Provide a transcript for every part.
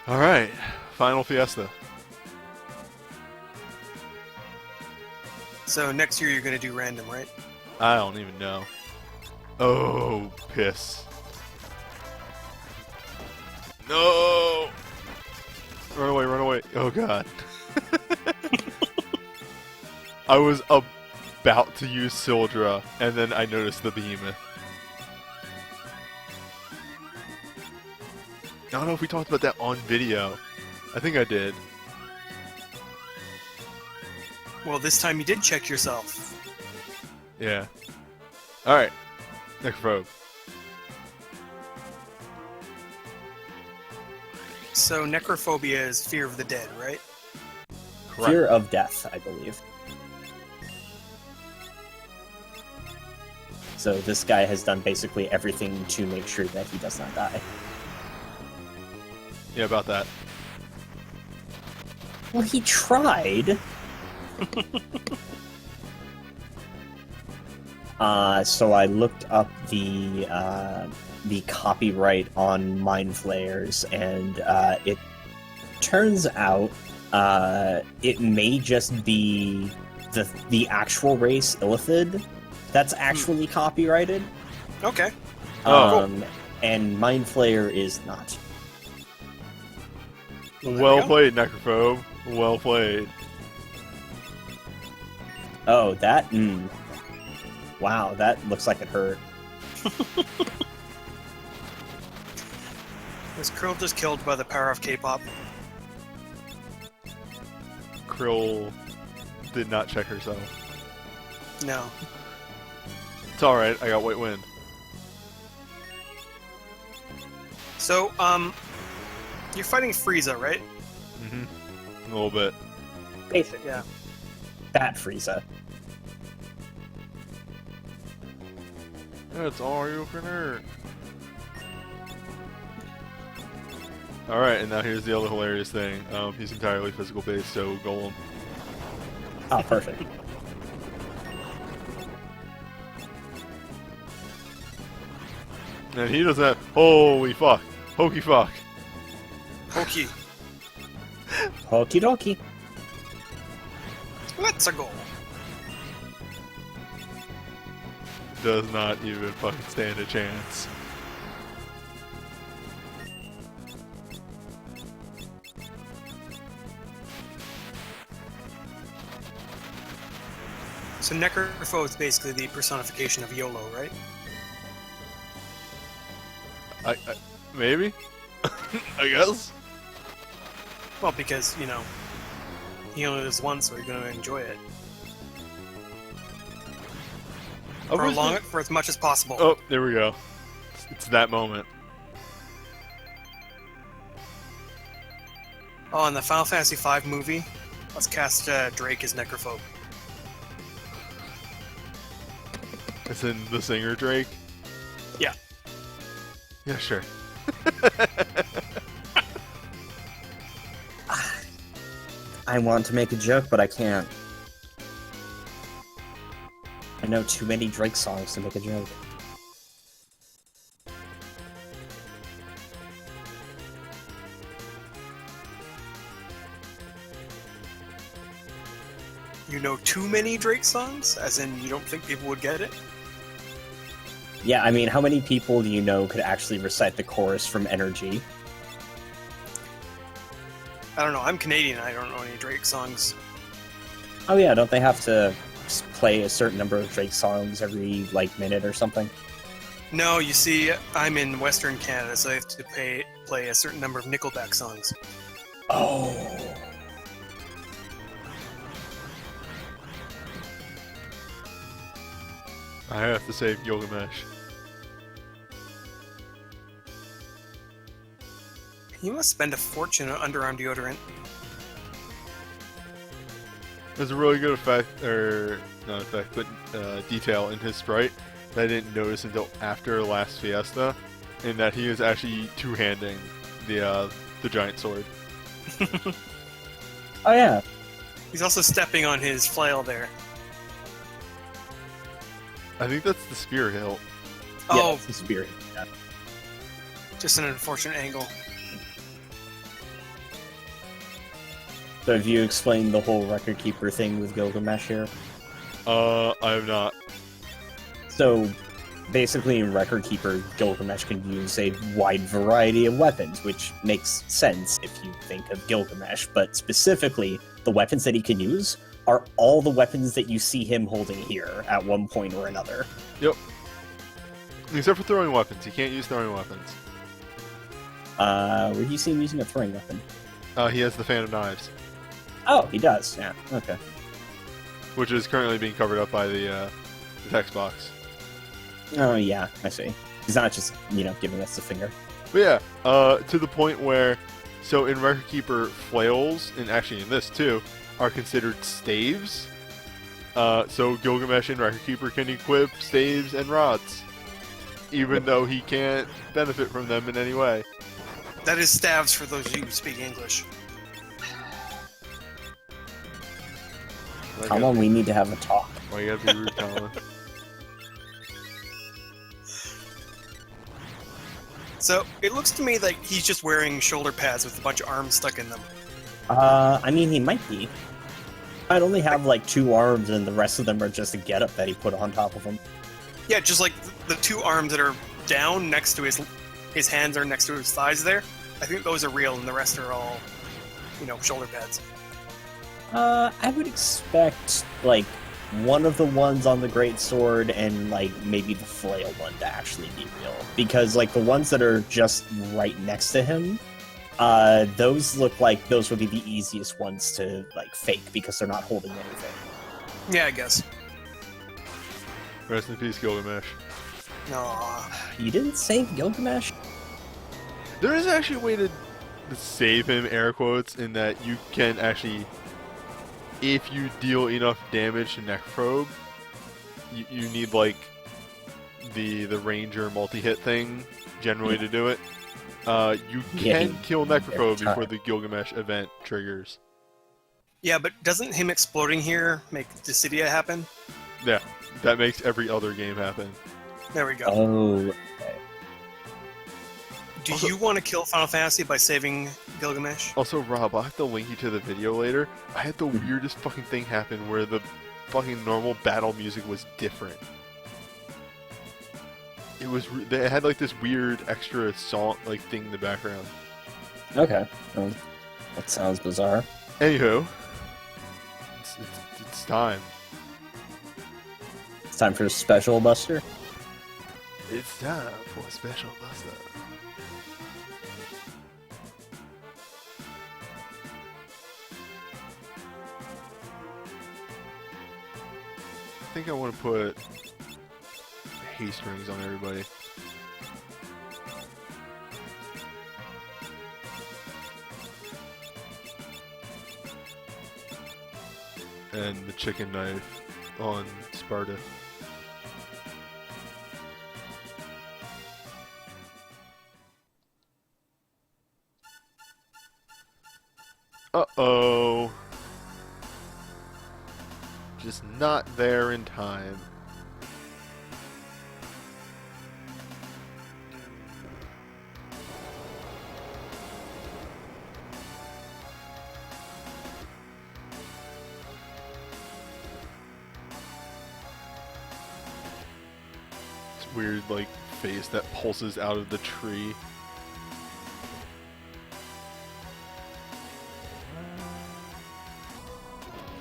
Alright, final Fiesta. So next year you're going to do random, right? I don't even know. Oh, piss. No! Run away, run away. Oh god. I was about to use Sildra, and then I noticed the behemoth. I don't know if we talked about that on video. I think I did. Well, this time you did check yourself. Yeah. Alright. Necrophobe. So necrophobia is fear of the dead, right? Correct. Fear of death, I believe. So this guy has done basically everything to make sure that he does not die. Yeah, about that. Well, he tried. So I looked up the copyright on Mind Flayers, and it turns out it may just be the actual race Illithid that's actually copyrighted. Okay. And Mind Flayer is not. Well played, Necrophobe. Well played. Oh, that. Wow, that looks like it hurt. Was Krill just killed by the power of K-pop? Krill did not check herself. No. It's alright, I got White Wind. So, you're fighting Frieza, right? Mm-hmm. A little bit. Basic. Yeah. That Frieza. That's all you can hurt. Alright, and now here's the other hilarious thing. He's entirely physical based, so Golem. Oh, perfect. And he doesn't have. Holy fuck. Hokey fuck. Hokey. Okie dokie. Let's go. Does not even fucking stand a chance. So Necrophobe is basically the personification of YOLO, right? I maybe? I guess? Well, because, you know, he only lives once, so you're going to enjoy it. Prolong it for as much as possible. Oh, there we go. It's that moment. Oh, in the Final Fantasy V movie, let's cast Drake as Necrophobe. It's in the singer Drake? Yeah. Yeah, sure. I want to make a joke, but I can't. I know too many Drake songs to make a joke. You know too many Drake songs? As in, you don't think people would get it? Yeah, I mean, how many people do you know could actually recite the chorus from Energy? I don't know, I'm Canadian, I don't know any Drake songs. Oh yeah, don't they have to play a certain number of Drake songs every, like, minute or something? No, you see, I'm in Western Canada, so I have to play a certain number of Nickelback songs. Oh. I have to save Gilgamesh. You must spend a fortune on underarm deodorant. There's a really good effect, or not effect, but detail in his sprite that I didn't notice until after last Fiesta, in that he is actually two-handing the giant sword. Oh yeah. He's also stepping on his flail there. I think that's the spear hilt. Yeah, Oh, it's the spirit. Yeah. just an unfortunate angle. So have you explained the whole record keeper thing with Gilgamesh here? I have not. So basically in Record Keeper, Gilgamesh can use a wide variety of weapons, which makes sense if you think of Gilgamesh, but specifically, the weapons that he can use are all the weapons that you see him holding here at one point or another. Yep. Except for throwing weapons. He can't use throwing weapons. Where do you see him using a throwing weapon? He has the Fan of Knives, Oh, he does, yeah, okay. which is currently being covered up by the text box. Oh, yeah, I see. He's not just, giving us the finger. But yeah, to the point where, so in Record Keeper, flails, and actually in this too, are considered staves. So Gilgamesh in Record Keeper can equip staves and rods, even though he can't benefit from them in any way. That is staves for those of you who speak English. Come on, we need to have a talk. Why you gotta be rude, Colin? So, it looks to me like he's just wearing shoulder pads with a bunch of arms stuck in them. I mean, he might be. I'd only have, like, 2 arms, and the rest of them are just a getup that he put on top of him. Yeah, just like the 2 arms that are down next to his hands are next to his thighs there. I think those are real, and the rest are all, shoulder pads. I would expect, like, one of the ones on the greatsword and, like, maybe the flail one to actually be real. Because, like, the ones that are just right next to him, those look like those would be the easiest ones to, like, fake because they're not holding anything. Yeah, I guess. Rest in peace, Gilgamesh. Aww. You didn't save Gilgamesh? There is actually a way to save him, air quotes, in that you can actually, if you deal enough damage to Necroprobe, you need, like, the Ranger multi-hit thing generally to do it. You can kill Necroprobe before the Gilgamesh event triggers. Yeah, but doesn't him exploding here make Dissidia happen? Yeah, that makes every other game happen. There we go. Oh, Do you want to kill Final Fantasy by saving Gilgamesh? Also, Rob, I'll have to link you to the video later. I had the weirdest fucking thing happen where the fucking normal battle music was different. It was, they had like this weird extra song, like, thing in the background. okay. Well, that sounds bizarre. Anywho, it's time. It's time for a special buster. It's time for a special buster. I think I want to put haste rings on everybody. And the chicken knife on Sparta. Uh-oh. Just not there in time. This weird, like, face that pulses out of the tree.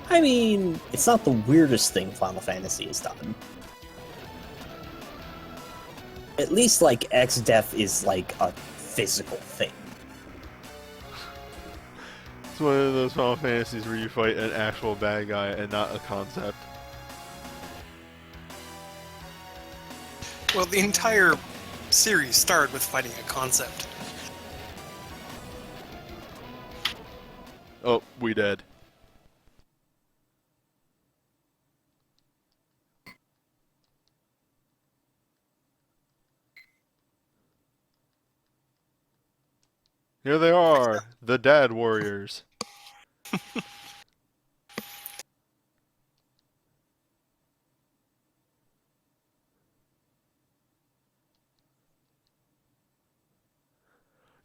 I mean, it's not the weirdest thing Final Fantasy has done. At least, like, X-Death is, like, a physical thing. It's one of those Final Fantasies where you fight an actual bad guy and not a concept. Well, the entire series started with fighting a concept. Oh, we dead. Here they are, the Dad Warriors.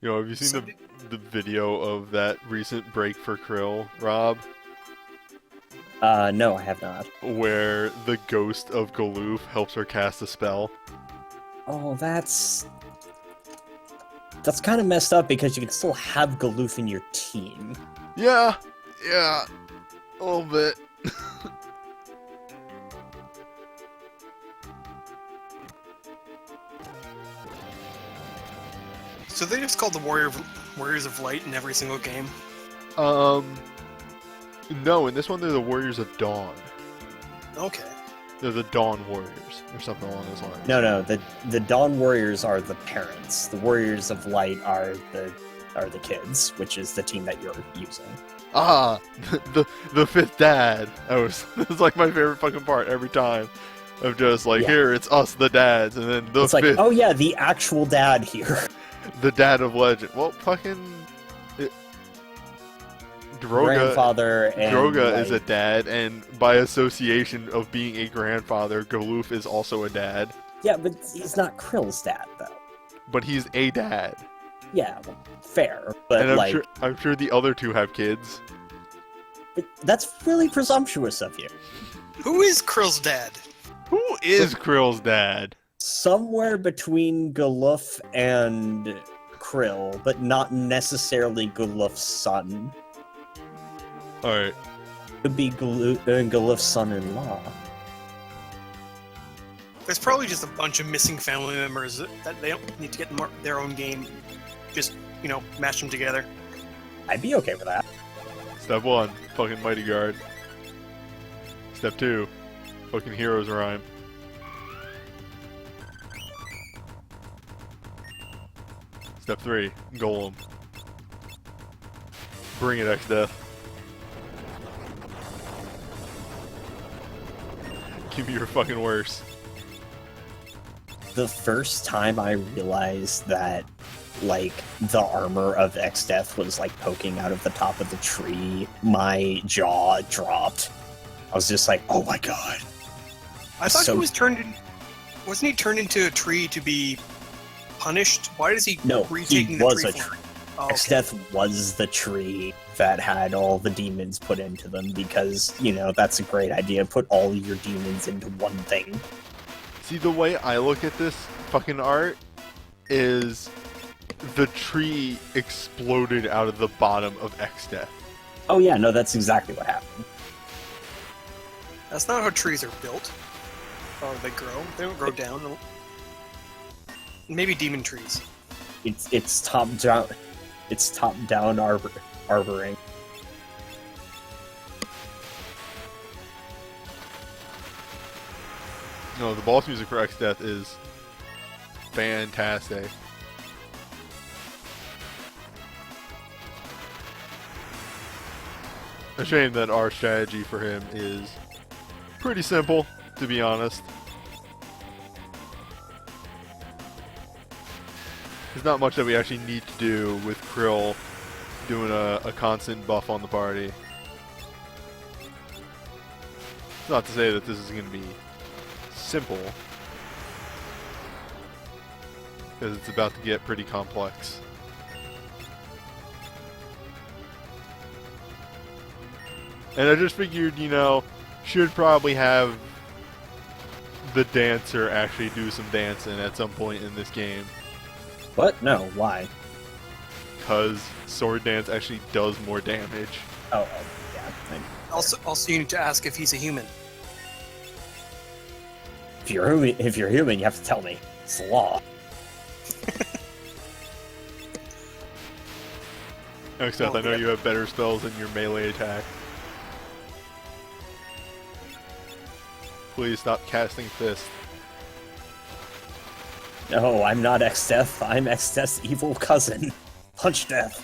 You know, have you seen the video of that recent break for Krill, Rob? No, I have not. Where the ghost of Galoof helps her cast a spell. Oh, that's kind of messed up because you can still have Galoof in your team. Yeah, a little bit. So they just called the Warriors of Light in every single game? No, in this one they're the Warriors of Dawn. Okay. They're the Dawn Warriors, or something along those lines. No, the Dawn Warriors are the parents. The Warriors of Light are the kids, which is the team that you're using. Ah, the fifth dad. That's like my favorite fucking part every time. Of just like, here, it's us, the dads, and then the it's fifth. Like, oh yeah, the actual dad here. The dad of legend. Well, fucking Grandfather and Droga is a dad, and by association of being a grandfather, Galoof is also a dad. Yeah, but he's not Krill's dad though. But he's a dad. Yeah, well, fair. But And I'm sure the other two have kids. But that's really presumptuous of you. Who is Krill's dad? Who is Krill's dad? Somewhere between Galoof and Krill, but not necessarily Galoof's son. Alright. Could be Galoof's son-in-law. There's probably just a bunch of missing family members that they don't need to get their own game. Just, mash them together. I'd be okay with that. Step 1, fucking Mighty Guard. Step 2, fucking Heroes Rhyme. Step 3, Golem. Bring it, X-Death. Give me your fucking worst. The first time I realized that, the armor of X-Death was, poking out of the top of the tree, my jaw dropped. I was just like, oh my god. I thought he was wasn't he turned into a tree to be punished? Why does he retaking the tree form? Oh, okay. X-Death was the tree that had all the demons put into them because, that's a great idea. Put all your demons into one thing. See, the way I look at this fucking art is the tree exploded out of the bottom of X-Death. Oh yeah, no, that's exactly what happened. That's not how trees are built. Or they grow. They don't grow down. Maybe demon trees. It's top down. It's top down arboring. No, the boss music for X-Death is fantastic. A shame that our strategy for him is pretty simple, to be honest. There's not much that we actually need to do with Krill doing a constant buff on the party. It's not to say that this is going to be simple, because it's about to get pretty complex. And I just figured, should probably have the dancer actually do some dancing at some point in this game. What? No, why? Because sword dance actually does more damage. Oh yeah. Also, you need to ask if he's a human. If you're human, you have to tell me. It's the law. Except I know you have better spells than your melee attack. Please stop casting Fist. No, I'm not X-Death. I'm X-Death's evil cousin. Punch Death.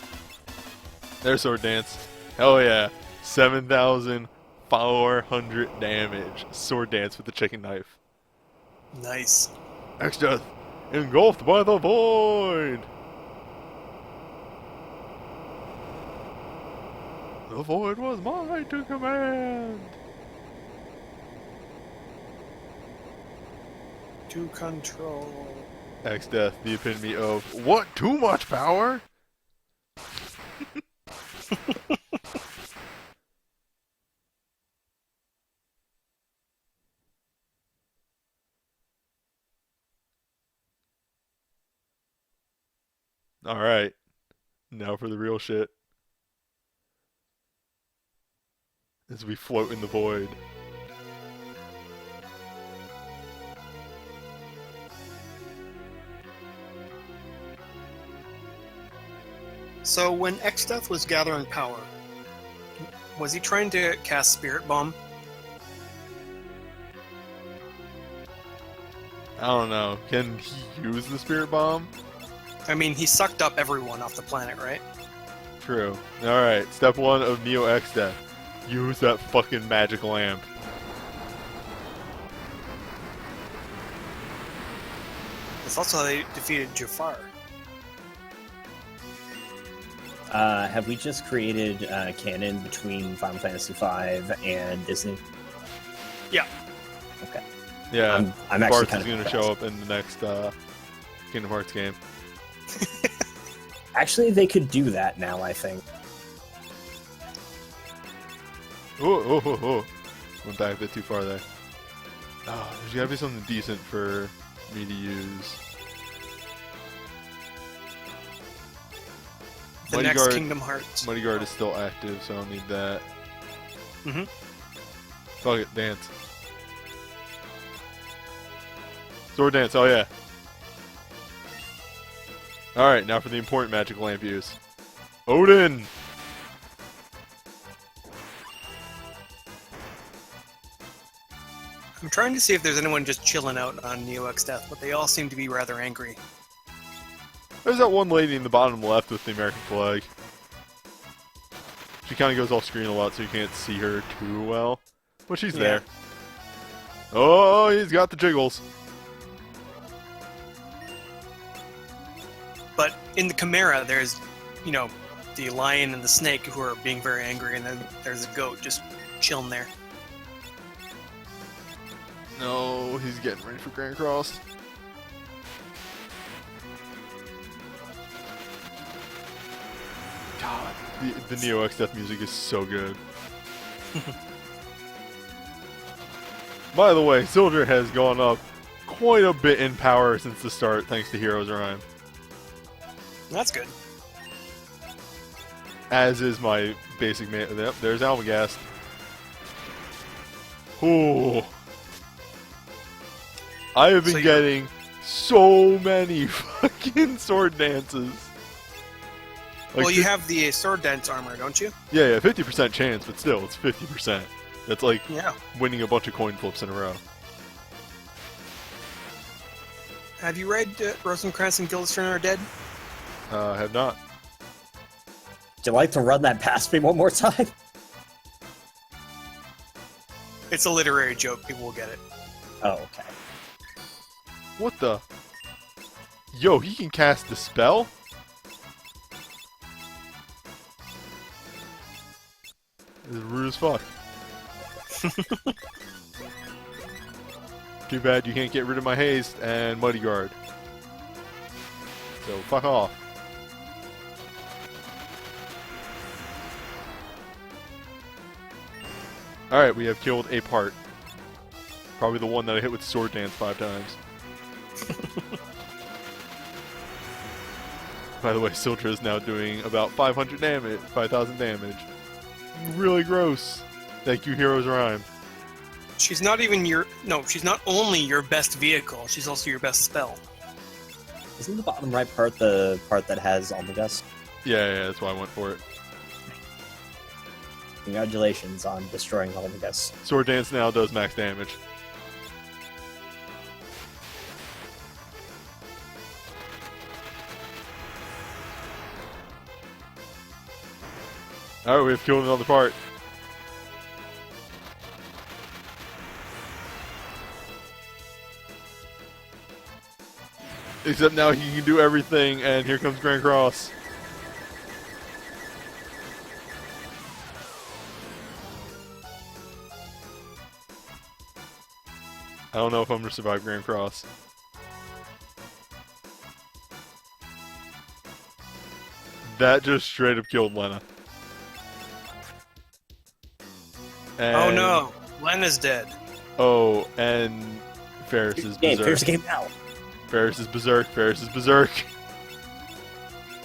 There's sword dance. Hell yeah. 7,400 damage. Sword dance with the chicken knife. Nice. X-Death, engulfed by the void. The void was mine to command. To control. X-Death, the epitome of what? Too much power? Alright. Now for the real shit. As we float in the void. So when Exdeath was gathering power, was he trying to cast Spirit Bomb? I don't know. Can he use the Spirit Bomb? I mean, he sucked up everyone off the planet, right? True. Alright, step 1 of Neo X Death. Use that fucking magic lamp. That's also how they defeated Jafar. Have we just created canon between Final Fantasy V and Disney? Yeah. Okay. Yeah, I'm actually Bart's kind is of going to show up in the next Kingdom Hearts game. Actually, they could do that now, I think. Oh. Went back a bit too far there. Oh, there's got to be something decent for me to use. The Mighty next Guard- Kingdom Hearts. Mighty Guard is still active, so I don't need that. Mm-hmm. Fuck it, dance. Sword dance, oh yeah. Alright, now for the important magic lamp use. Odin! I'm trying to see if there's anyone just chilling out on Neo X Death, but they all seem to be rather angry. There's that one lady in the bottom left with the American flag. She kind of goes off screen a lot, so you can't see her too well. But she's Yeah. there. Oh, he's got the jiggles. But in the Chimera, there's, you know, the lion and the snake who are being very angry, and then there's a goat just chilling there. No, he's getting ready for Grand Cross. God, the Neo X Death music is so good. By the way, Soldier has gone up quite a bit in power since the start, thanks to Heroes Rhyme. That's good. As is my basic man. Yep, there's Almagast. Ooh. I have been So you're- getting so many fucking sword dances. Like Well, you have the sword dance armor, don't you? yeah, 50% chance, but still, it's 50%. That's like Yeah. winning a bunch of coin flips in a row. Have you read Rosencrantz and Guildenstern Are Dead? I have not. Would you like to run that past me one more time? It's a literary joke. People will get it. Oh, okay. What the? Yo, he can cast the spell? This is rude as fuck. Too bad you can't get rid of my haste and Muddy Guard. So fuck off. Alright, we have killed a part. Probably the one that I hit with Sword Dance 5 times. By the way, Siltra is now doing about 500 damage, 5,000 damage. Really gross. Thank you, Heroes Rhyme. She's not even your... No, she's not only your best vehicle, she's also your best spell. Isn't the bottom right part the part that has Almagus? Yeah, that's why I went for it. Congratulations on destroying Almagus. Sword Dance now does max damage. Alright, we have killed another part. Except now he can do everything, and here comes Grand Cross. I don't know if I'm going to survive Grand Cross. That just straight up killed Lena. And, Oh no, Lena's dead. Oh, and Ferris is Game, berserk. finish the game now. Ferris is berserk. Ferris is berserk.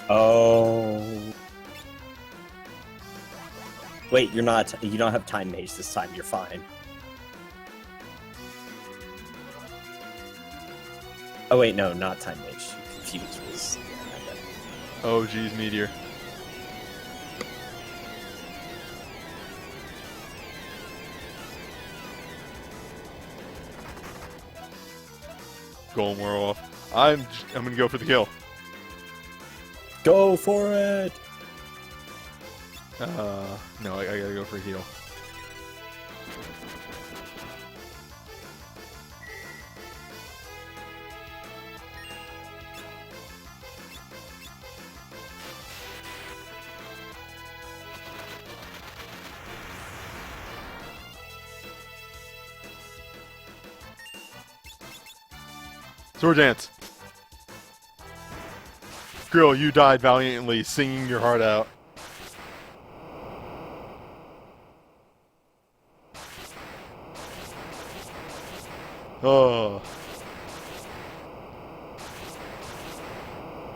Oh. Wait, you don't have Time Mage this time, you're fine. Oh wait, no, not Time Mage. Confused was... Oh, geez, Meteor. Golem Werewolf. I'm gonna go for the kill. Go for it! No, I gotta go for a heal. Sword Dance. Girl, you died valiantly, singing your heart out. Oh.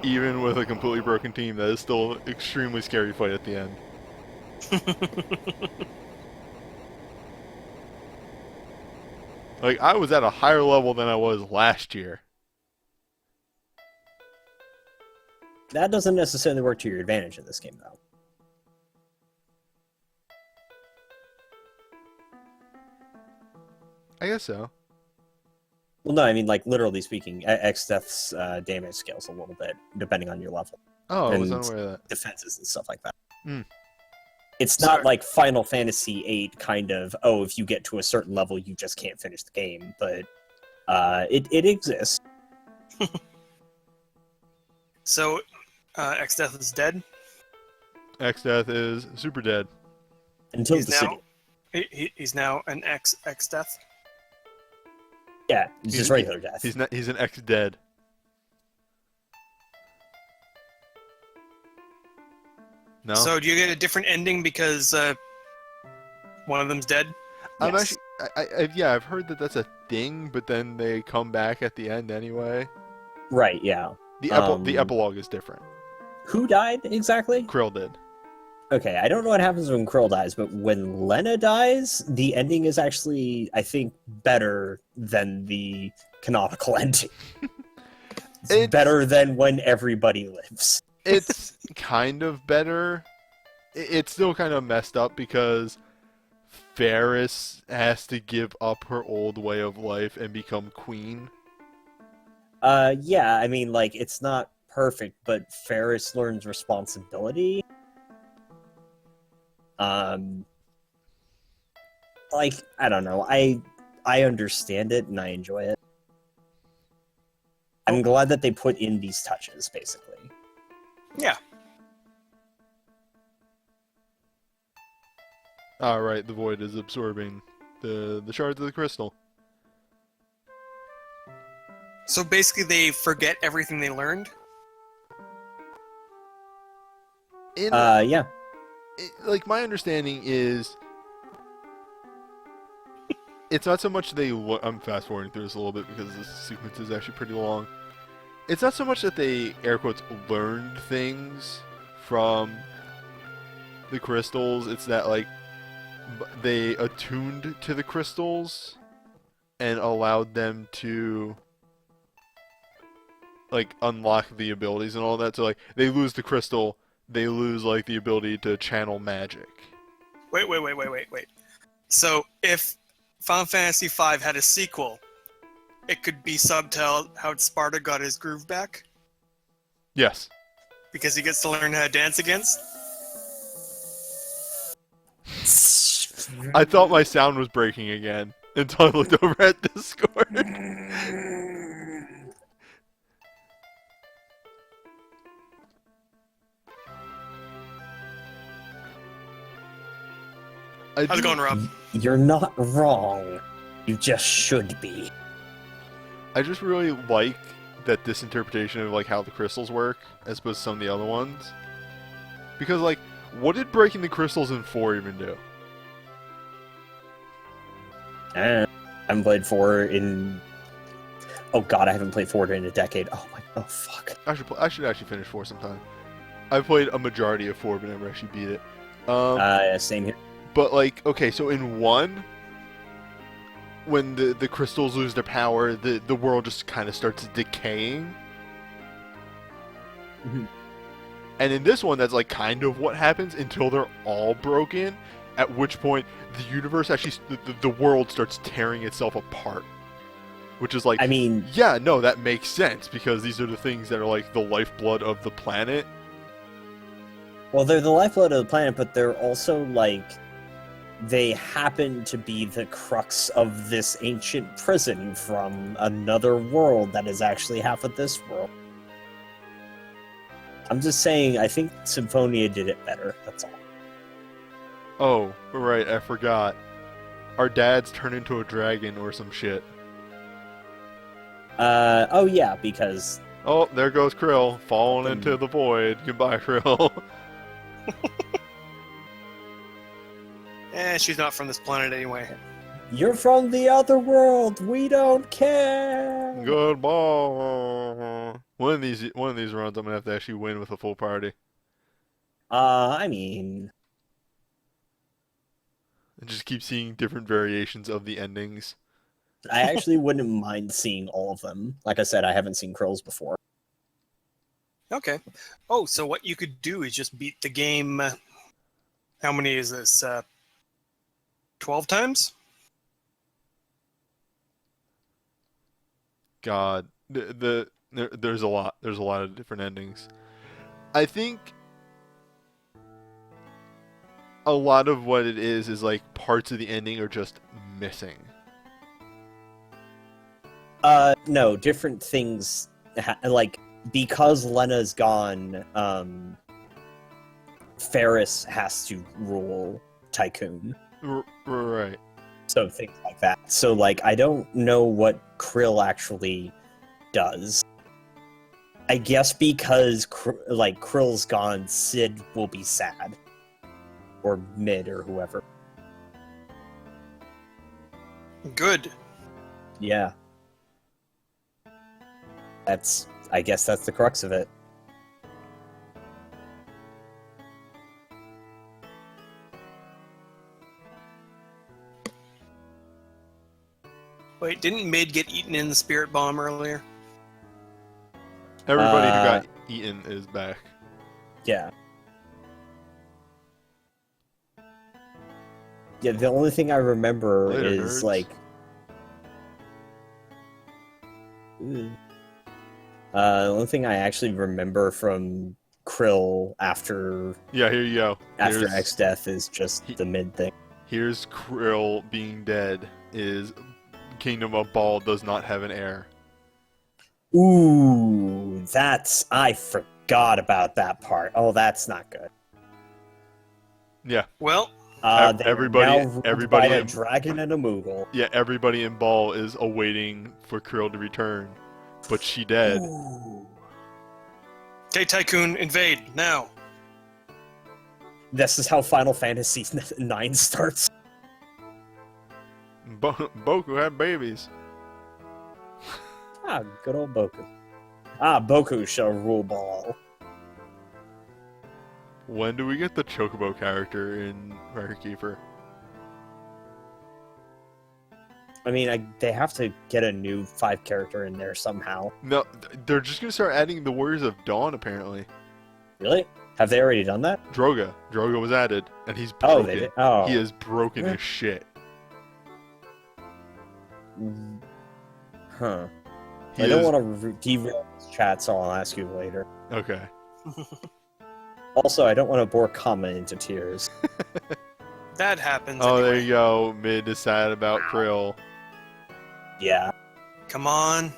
Even with a completely broken team, that is still an extremely scary fight at the end. Like, I was at a higher level than I was last year. That doesn't necessarily work to your advantage in this game, though. I guess so. Well, no, I mean, like, literally speaking, X-Death's damage scales a little bit, depending on your level. Oh, I was And unaware of that. defenses and stuff like that. Hmm. It's not like Final Fantasy VIII kind of, oh, if you get to a certain level, you just can't finish the game, but it exists. So, X-Death is dead? X-Death is super dead. Until He's the now, city. he's now an X-Death? Yeah, it's just regular death. He's an X-Dead. No? So do you get a different ending because one of them's dead? I'm Yes. actually, yeah, I've heard that that's a thing, but then they come back at the end anyway. Right, yeah. The epilogue is different. Who died exactly? Krill did. Okay, I don't know what happens when Krill dies, but when Lena dies, the ending is actually, I think, better than the canonical ending. It's better than when everybody lives. It's kind of better. It's still kind of messed up because Ferris has to give up her old way of life and become queen. Yeah, I mean, like, it's not perfect, but Ferris learns responsibility. Like, I don't know, I understand it and I enjoy it. I'm glad that they put in these touches, basically. Yeah. Right, the void is absorbing the shards of the crystal. So basically they forget everything they learned? Yeah. Like, my understanding is it's not so much I'm fast forwarding through this a little bit because this sequence is actually pretty long. It's not so much that they, air quotes, learned things from the crystals. It's that, like, they attuned to the crystals and allowed them to, like, unlock the abilities and all that. So, like, they lose the crystal, they lose, like, the ability to channel magic. Wait. So if Final Fantasy V had a sequel, it could be subtitled How Sparta Got His Groove Back? Yes. Because he gets to learn how to dance against? I thought my sound was breaking again until I looked over at Discord. How's it going, Rob? You're not wrong. You just should be. I just really like that this interpretation of, like, how the crystals work as opposed to some of the other ones. Because, like, what did breaking the crystals in 4 even do? I haven't played 4 in... Oh god, I haven't played 4 in a decade. Oh fuck. I should actually finish 4 sometime. I played a majority of 4, but never actually beat it. Same here. But like, okay, so in 1, when the crystals lose their power, the world just kind of starts decaying. Mm-hmm. And in this one, that's like kind of what happens until they're all broken. At which point, the universe actually, the world starts tearing itself apart. Which is like, I mean, yeah, no, that makes sense because these are the things that are like the lifeblood of the planet. well, they're the lifeblood of the planet, but they're also like, they happen to be the crux of this ancient prison from another world that is actually half of this world. I'm just saying, I think Symphonia did it better, that's all. Oh, right, I forgot. Our dads turn into a dragon or some shit. Oh yeah, because... Oh, there goes Krill, falling into the void. Goodbye, Krill. She's not from this planet anyway. You're from the other world, we don't care! Goodbye. One of these runs, I'm gonna have to actually win with a full party. I mean... And just keep seeing different variations of the endings. I actually wouldn't mind seeing all of them. Like I said, I haven't seen Krill's before. Okay. Oh, so what you could do is just beat the game. How many is this? 12 times? God, there's a lot. There's a lot of different endings. I think a lot of what it is like parts of the ending are just missing. No, different things, like, because Lena's gone, Ferris has to rule Tycoon. Right. So things like that. So, like, I don't know what Krill actually does. I guess because, Krill's gone, Sid will be sad. Or Mid, or whoever. Good. Yeah. I guess that's the crux of it. Wait, didn't Mid get eaten in the spirit bomb earlier? Everybody who got eaten is back. Yeah. Yeah, the only thing I remember Later, is, nerds. like... the only thing I actually remember from Krill after Yeah, here you go. after X-Death is just He- the Mid thing. Here's Krill being dead. Is Kingdom of Ball does not have an heir. Ooh, I forgot about that part. Oh, that's not good. Yeah. Well, They everybody- are now ruled everybody by a in- dragon and a Moogle. Yeah, everybody in Ball is awaiting for Krill to return, but she dead. Ooh. okay, Tycoon, invade, now. This is how Final Fantasy IX starts. Boku had babies. Ah, good old Boku. Ah, Boku shall rule Ball. When do we get the Chocobo character in Record Keeper? I mean, they have to get a new 5 character in there somehow. No, they're just gonna start adding the Warriors of Dawn apparently. Really? Have they already done that? Droga was added, and he's Oh, broken. they did? Oh. He is broken Yeah. as shit. Huh. He I don't is- want to derail this chat, so I'll ask you later. Okay. Also, I don't want to bore Kama into tears. That happens Oh, anyway. there you go. Mid is sad about Krill. Yeah. Come on.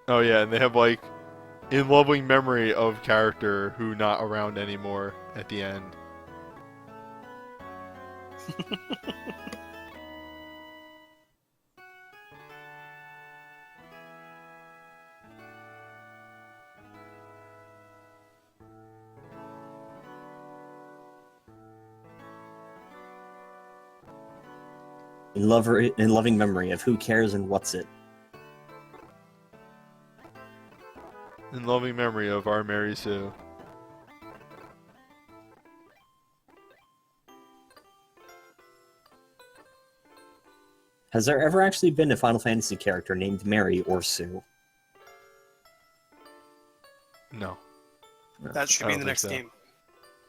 Oh yeah, and they have like in loving memory of character who not around anymore at the end. In loving memory of who cares and what's it. In loving memory of our Mary Sue. Has there ever actually been a Final Fantasy character named Mary or Sue? No. That should I be don't in the think next so. game.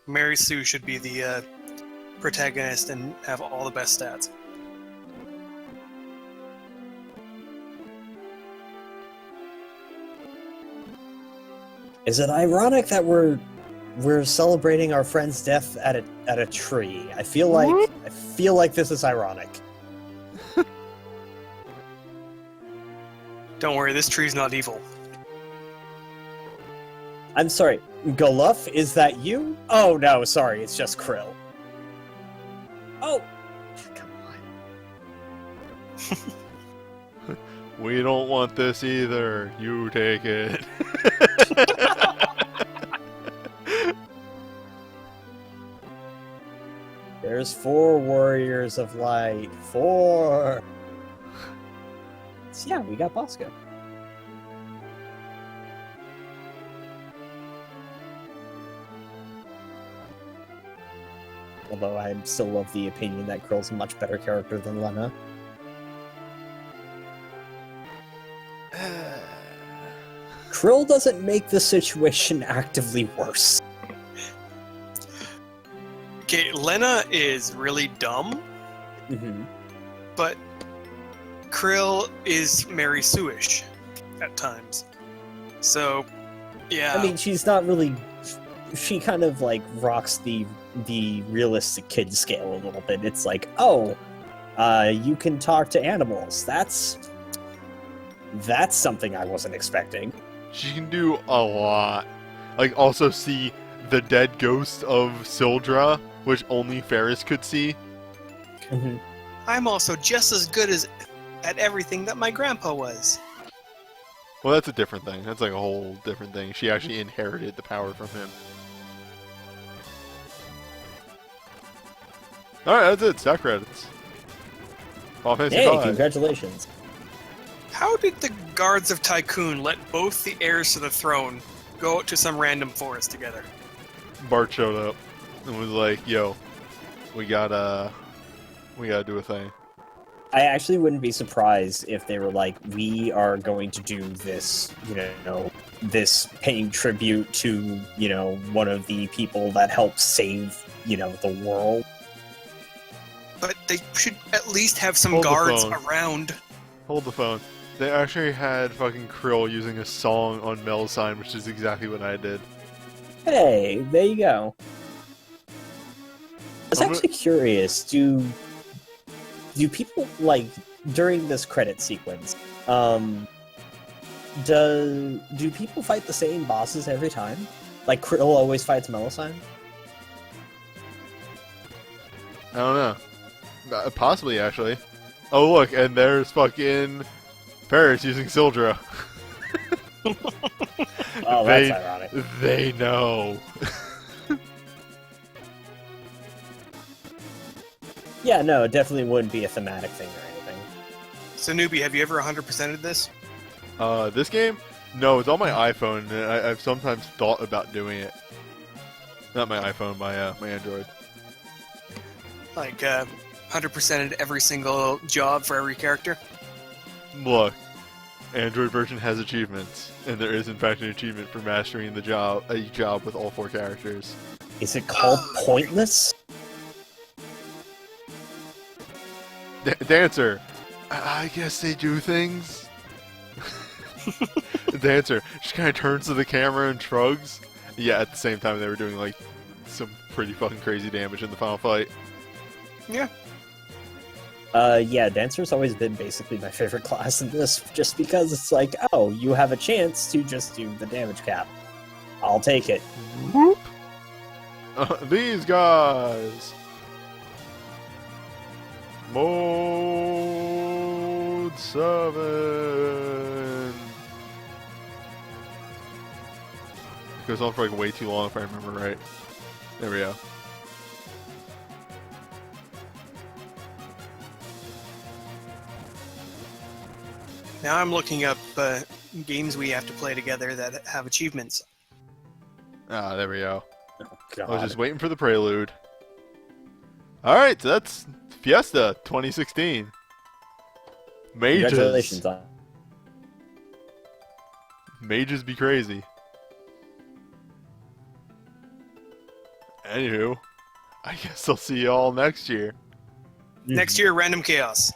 Mary Sue should be the protagonist and have all the best stats. Is it ironic that we're celebrating our friend's death at a tree? I feel like this is ironic. Don't worry, this tree's not evil. I'm sorry, Goluf, is that you? Oh no, sorry, it's just Krill. Oh, come on. We don't want this either. You take it. There's 4 warriors of light. 4. So yeah, we got Bosco. Although I still of the opinion that Krill's a much better character than Lena. Krill doesn't make the situation actively worse. Okay, Lena is really dumb, Mm-hmm. but Krill is Mary Sue-ish at times. So, yeah. I mean, she's not really. She kind of like rocks the realistic kid scale a little bit. It's like, oh, you can talk to animals. That's something I wasn't expecting. She can do a lot. Like, also see the dead ghost of Sildra, which only Ferris could see. Mm-hmm. I'm also just as good at everything that my grandpa was. Well, that's a different thing. That's like a whole different thing. She actually inherited the power from him. Alright, that's it. Staff credits. Final Fantasy Hey, V. congratulations. How did the guards of Tycoon let both the heirs to the throne go out to some random forest together? Bart showed up and was like, yo, we gotta do a thing. I actually wouldn't be surprised if they were like, we are going to do this, this paying tribute to, one of the people that helped save, the world. But they should at least have some Hold the guards phone. around. Hold the phone. They actually had fucking Krill using a song on Mel's sign, which is exactly what I did. Hey, there you go. I was I'm actually curious, do people, like, during this credit sequence, do people fight the same bosses every time? Like, Krill always fights Melusine? I don't know. Possibly, actually. Oh, look, and there's fucking Paris using Sildra. Oh, that's ironic. They know. Yeah, no, it definitely wouldn't be a thematic thing or anything. So, Newbie, have you ever 100%ed this? This game? No, it's on my iPhone, and I've sometimes thought about doing it. Not my iPhone, my Android. Like, 100%ed every single job for every character? Look, Android version has achievements, and there is in fact an achievement for mastering a job with all 4 characters. Is it called Pointless? Dancer, I guess they do things. Dancer, she kind of turns to the camera and shrugs. Yeah, at the same time they were doing like some pretty fucking crazy damage in the final fight. Yeah. Yeah, Dancer's always been basically my favorite class in this, just because it's like, oh, you have a chance to just do the damage cap. I'll take it. Whoop! These guys! Mode 7! It goes on for like way too long if I remember right. There we go. Now I'm looking up games we have to play together that have achievements. Ah, there we go. Oh, I was God. just waiting for the prelude. Alright, so that's Fiesta 2016. Mages. Congratulations on. Mages be crazy. Anywho, I guess I'll see y'all next year. Next year, Random Chaos.